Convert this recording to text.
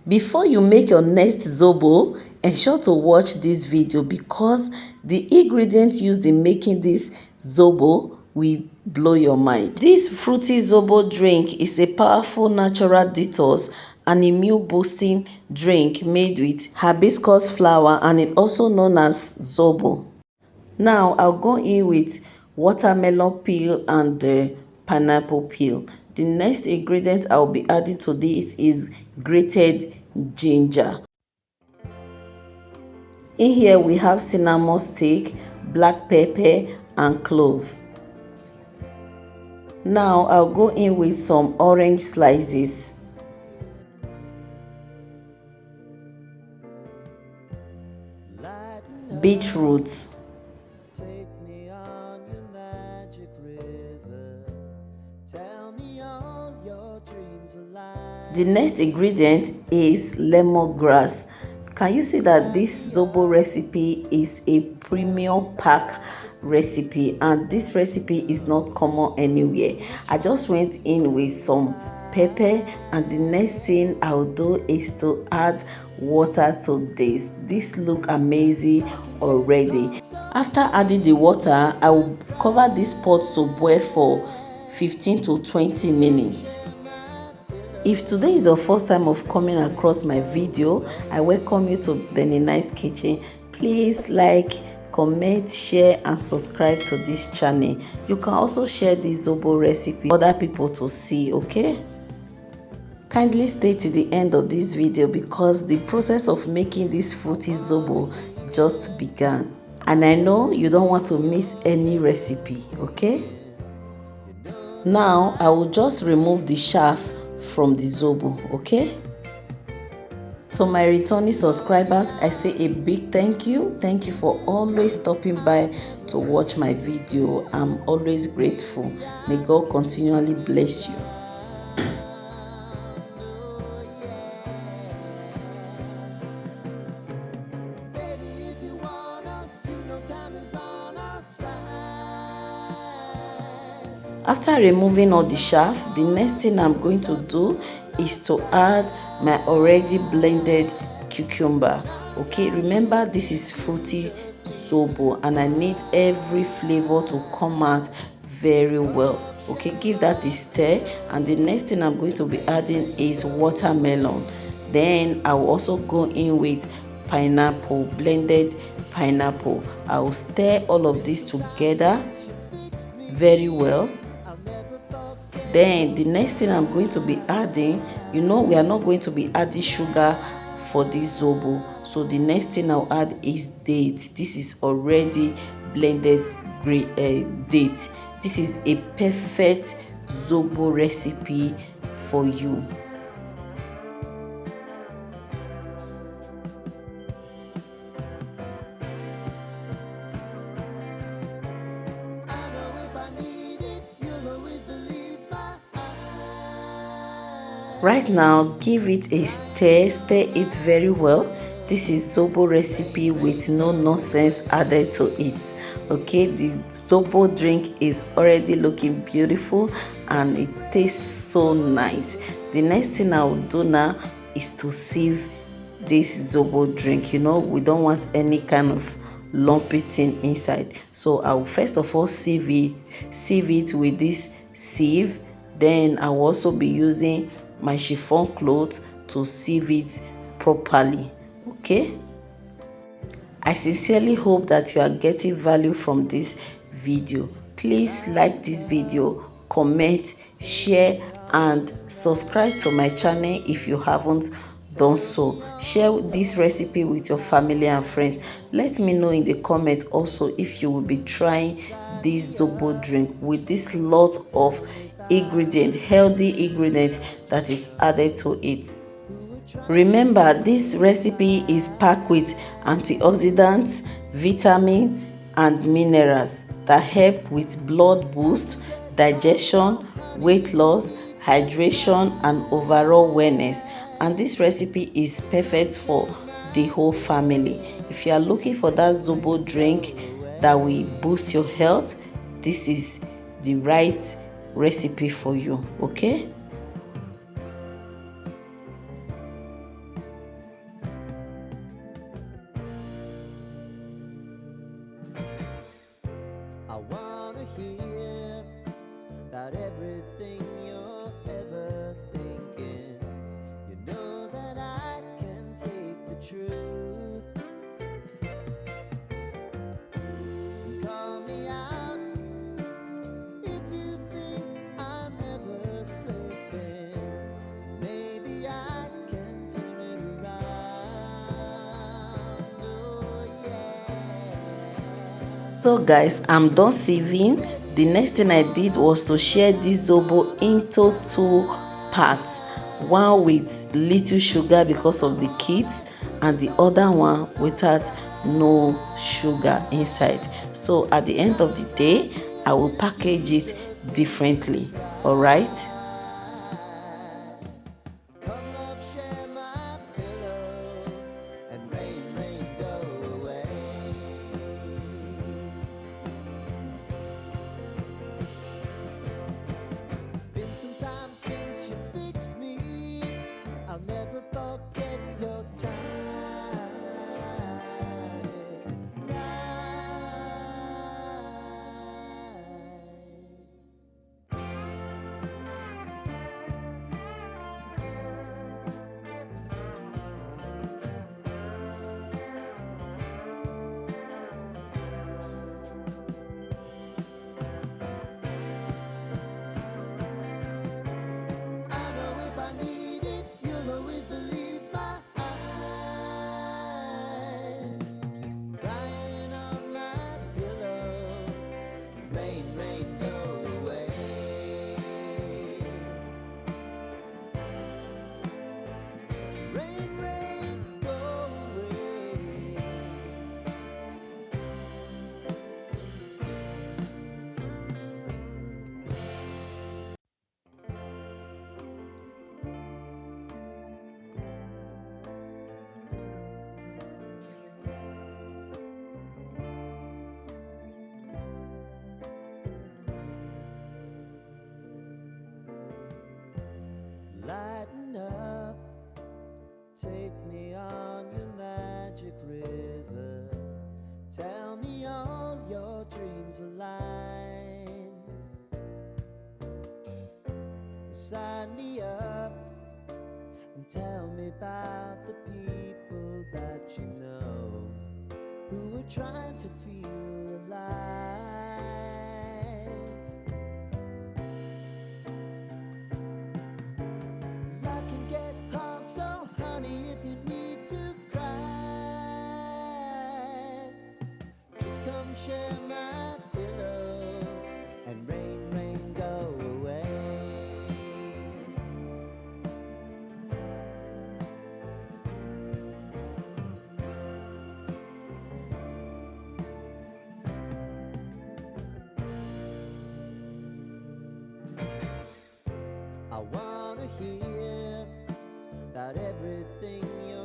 Before you make your next Zobo, ensure to watch this video because the ingredients used in making this Zobo will blow your mind. This fruity Zobo drink is a powerful natural detox and immune boosting drink made with hibiscus flower, and it also known as Zobo. Now I'll go in with watermelon peel and pineapple peel. The next ingredient I'll be adding to this is grated ginger. In here we have cinnamon stick, black pepper and clove. Now I'll go in with some orange slices. Beetroot. The next ingredient is lemongrass. Can you see that this Zobo recipe is a premium pack recipe, and this recipe is not common anywhere. I just went in with some pepper, and the next thing I'll do is to add water to this. This look amazing already. After adding the water, I will cover this pot to boil for 15 to 20 minutes. If today is your first time of coming across my video, I welcome you to Benny Nice Kitchen. Please like, comment, share and subscribe to this channel. You can also share this Zobo recipe for other people to see, okay? Kindly stay to the end of this video because the process of making this fruity Zobo just began. And I know you don't want to miss any recipe, okay? Now I will just remove the shaft from the Zobo, okay? To my returning subscribers, I say a big thank you. Thank you for always stopping by to watch my video. I'm always grateful. May God continually bless you. After removing all the shaft, the next thing I'm going to do is to add my already blended cucumber. Okay, remember this is fruity Zobo and I need every flavor to come out very well. Okay, give that a stir, and the next thing I'm going to be adding is watermelon. Then I will also go in with pineapple, blended pineapple. I will stir all of this together very well. Then the next thing I'm going to be adding, we are not going to be adding sugar for this Zobo. So the next thing I'll add is dates. This is already blended date. This is a perfect Zobo recipe for you. Right now, give it a stir it very well. This is Zobo recipe with no nonsense added to it. Okay, the Zobo drink is already looking beautiful and it tastes so nice. The next thing I will do now is to sieve this Zobo drink. We don't want any kind of lumpy thing inside. So I will first of all sieve it with this sieve. Then I will also be using my chiffon cloth to sieve it properly. Okay, I sincerely hope that you are getting value from this video. Please like this video, comment, share and subscribe to my channel if you haven't done so. Share this recipe with your family and friends. Let me know in the comments also if you will be trying this Zobo drink with this lot of healthy ingredients that is added to it. Remember, this recipe is packed with antioxidants, vitamins and minerals that help with blood boost, digestion, weight loss, hydration and overall wellness. And this recipe is perfect for the whole family. If you are looking for that Zobo drink that will boost your health, this is the right recipe for you. Okay, wanna hear about everything you're ever thinking. You know that I can take the truth. Call me out if you think I'm never slipping. Maybe I can turn it around. Oh yeah. So guys, I'm done sieving. The next thing I did was to share this zobo into 2 parts, one with little sugar because of the kids and the other one without no sugar inside. So at the end of the day, I will package it differently. All right. Come love, share my pillow, and rain, rain, go away. Been some time since you fixed me. I'll never forget your time. I know if I need it, you'll always believe my eyes. Crying on my pillow, rain, rain, go away. Rain, rain, go away. Lighten up, take me on your magic river. Tell me all your dreams align. Sign me up and tell me about the people that you know who are trying to feel alive. Life can get hard, so honey, if you need to cry, just come share my pillow and rain, rain, go away. I wanna hear about everything you're